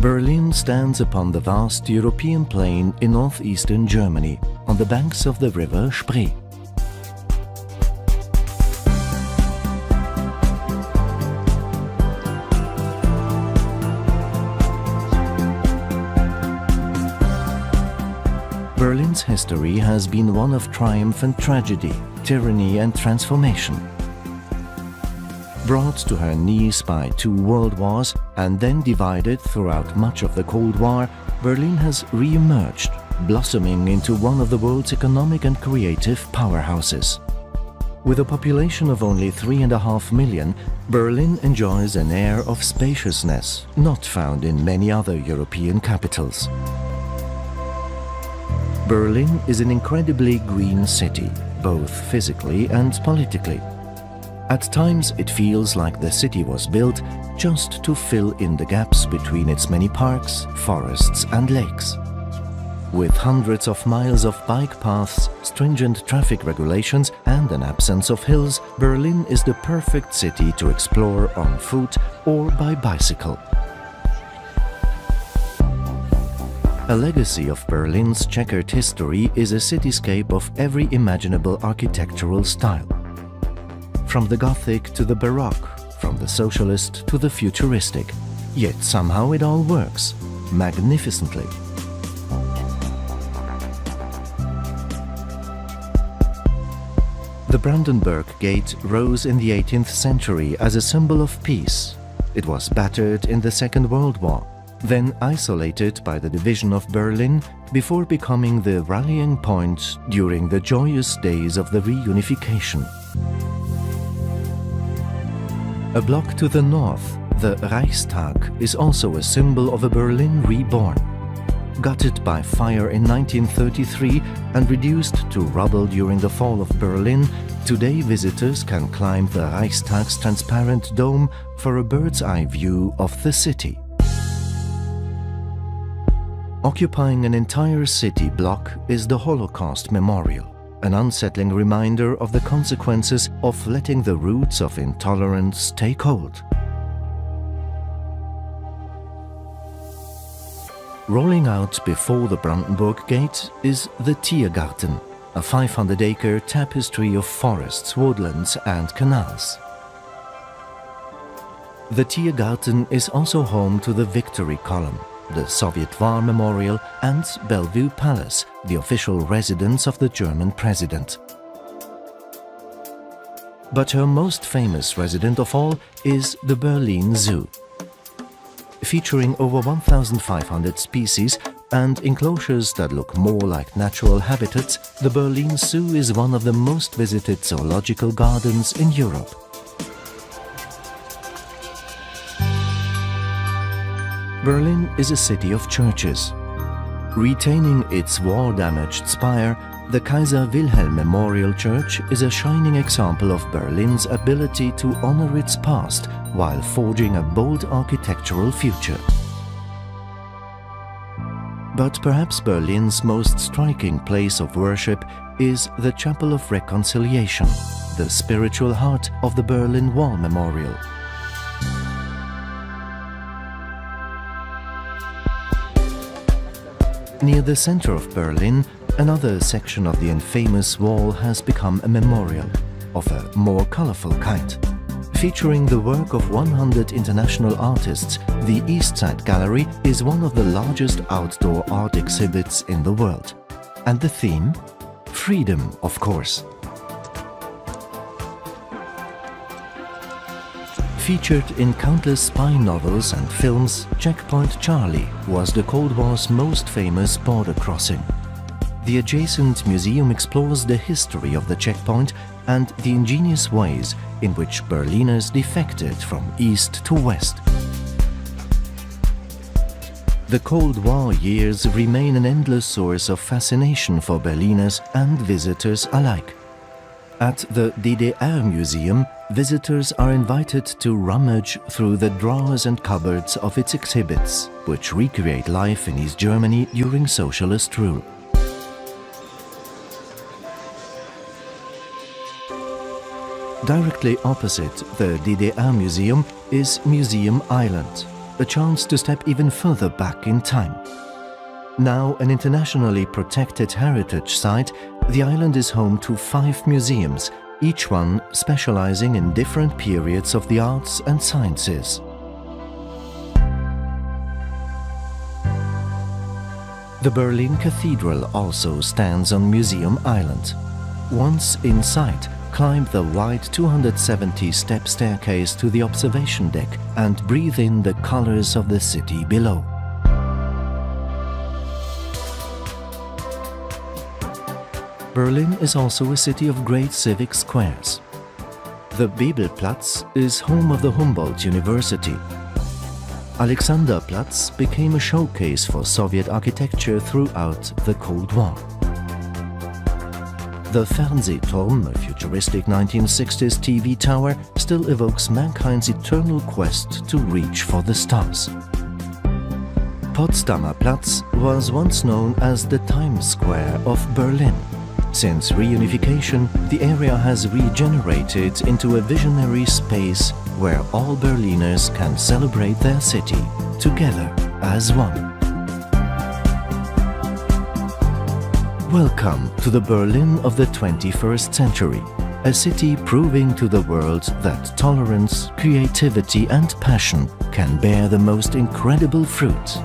Berlin stands upon the vast European plain in northeastern Germany, on the banks of the river Spree. Berlin's history has been one of triumph and tragedy, tyranny and transformation. Brought to her knees by 2 world wars and then divided throughout much of the Cold War, Berlin has re-emerged, blossoming into one of the world's economic and creative powerhouses. With a population of only 3.5 million, Berlin enjoys an air of spaciousness not found in many other European capitals. Berlin is an incredibly green city, both physically and politically. At times it feels like the city was built just to fill in the gaps between its many parks, forests and lakes. With hundreds of miles of bike paths, stringent traffic regulations and an absence of hills, Berlin is the perfect city to explore on foot or by bicycle. A legacy of Berlin's checkered history is a cityscape of every imaginable architectural style. From the Gothic to the Baroque, from the socialist to the futuristic. Yet somehow it all works, magnificently. The Brandenburg Gate rose in the 18th century as a symbol of peace. It was battered in the Second World War, then isolated by the division of Berlin before becoming the rallying point during the joyous days of the reunification. A block to the north, the Reichstag is also a symbol of a Berlin reborn. Gutted by fire in 1933 and reduced to rubble during the fall of Berlin, today visitors can climb the Reichstag's transparent dome for a bird's-eye view of the city. Occupying an entire city block is the Holocaust Memorial, an unsettling reminder of the consequences of letting the roots of intolerance take hold. Rolling out before the Brandenburg Gate is the Tiergarten, a 500-acre tapestry of forests, woodlands and canals. The Tiergarten is also home to the Victory Column, the Soviet War Memorial and Bellevue Palace, the official residence of the German president. But her most famous resident of all is the Berlin Zoo. Featuring over 1,500 species and enclosures that look more like natural habitats, the Berlin Zoo is one of the most visited zoological gardens in Europe. Berlin is a city of churches. Retaining its war-damaged spire, the Kaiser Wilhelm Memorial Church is a shining example of Berlin's ability to honor its past while forging a bold architectural future. But perhaps Berlin's most striking place of worship is the Chapel of Reconciliation, the spiritual heart of the Berlin Wall Memorial. Near the center of Berlin, another section of the infamous wall has become a memorial, of a more colorful kind. Featuring the work of 100 international artists, the East Side Gallery is one of the largest outdoor art exhibits in the world. And the theme? Freedom, of course. Featured in countless spy novels and films, Checkpoint Charlie was the Cold War's most famous border crossing. The adjacent museum explores the history of the checkpoint and the ingenious ways in which Berliners defected from east to west. The Cold War years remain an endless source of fascination for Berliners and visitors alike. At the DDR Museum, visitors are invited to rummage through the drawers and cupboards of its exhibits, which recreate life in East Germany during socialist rule. Directly opposite the DDR Museum is Museum Island, a chance to step even further back in time. Now an internationally protected heritage site, the island is home to 5 museums, each one specializing in different periods of the arts and sciences. The Berlin Cathedral also stands on Museum Island. Once inside, climb the wide 270-step staircase to the observation deck and breathe in the colors of the city below. Berlin is also a city of great civic squares. The Bibelplatz is home of the Humboldt University. Alexanderplatz became a showcase for Soviet architecture throughout the Cold War. The Fernsehturm, a futuristic 1960s TV tower, still evokes mankind's eternal quest to reach for the stars. Potsdamer Platz was once known as the Times Square of Berlin. Since reunification, the area has regenerated into a visionary space where all Berliners can celebrate their city together as one. Welcome to the Berlin of the 21st century, a city proving to the world that tolerance, creativity and passion can bear the most incredible fruit.